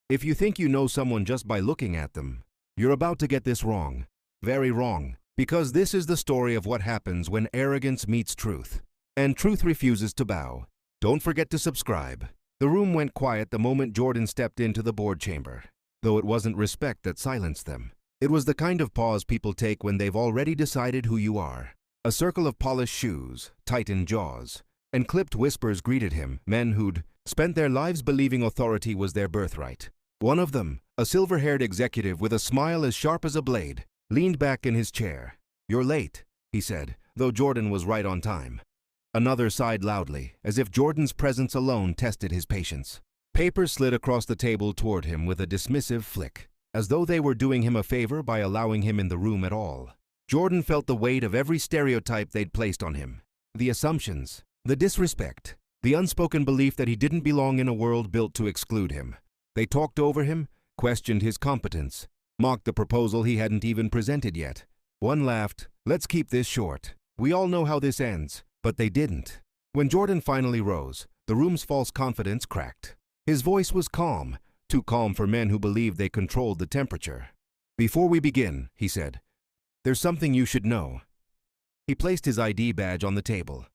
If you think you know someone just by looking at them, you're about to get this wrong. Very wrong. Because this is the story of what happens when arrogance meets truth, and truth refuses to bow. Don't forget to subscribe. The room went quiet the moment Jordan stepped into the board chamber, though it wasn't respect that silenced them. It was the kind of pause people take when they've already decided who you are. A circle of polished shoes, tightened jaws, and clipped whispers greeted him, men who'd spent their lives believing authority was their birthright. One of them, a silver-haired executive with a smile as sharp as a blade, leaned back in his chair. "You're late," he said, though Jordan was right on time. Another sighed loudly, as if Jordan's presence alone tested his patience. Papers slid across the table toward him with a dismissive flick, as though they were doing him a favor by allowing him in the room at all. Jordan felt the weight of every stereotype they'd placed on him. The assumptions, the disrespect, the unspoken belief that he didn't belong in a world built to exclude him. They talked over him, questioned his competence, mocked the proposal he hadn't even presented yet. One laughed, "Let's keep this short. We all know how this ends." But they didn't. When Jordan finally rose, the room's false confidence cracked. His voice was calm, too calm for men who believed they controlled the temperature. "Before we begin," he said, "there's something you should know." He placed his ID badge on the table.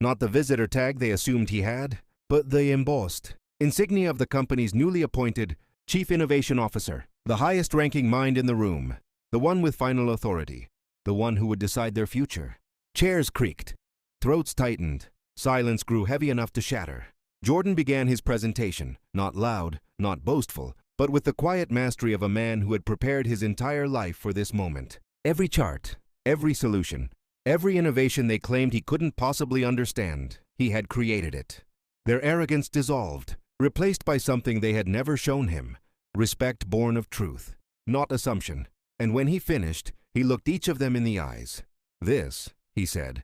Not the visitor tag they assumed he had, but the embossed insignia of the company's newly appointed Chief Innovation Officer, the highest-ranking mind in the room, the one with final authority, the one who would decide their future. Chairs creaked. Throats tightened. Silence grew heavy enough to shatter. Jordan began his presentation, not loud, not boastful, but with the quiet mastery of a man who had prepared his entire life for this moment. Every chart, every solution, every innovation they claimed he couldn't possibly understand, he had created it. Their arrogance dissolved, replaced by something they had never shown him, respect born of truth, not assumption. And when he finished, he looked each of them in the eyes. "This," he said,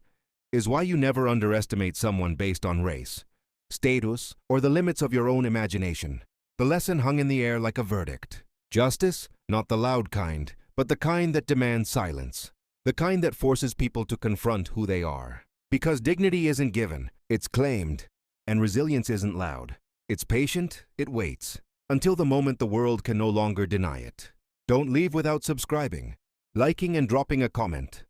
"is why you never underestimate someone based on race, status, or the limits of your own imagination." The lesson hung in the air like a verdict. Justice, not the loud kind, but the kind that demands silence. The kind that forces people to confront who they are. Because dignity isn't given, it's claimed. And resilience isn't loud. It's patient, it waits, until the moment the world can no longer deny it. Don't leave without subscribing, liking and dropping a comment.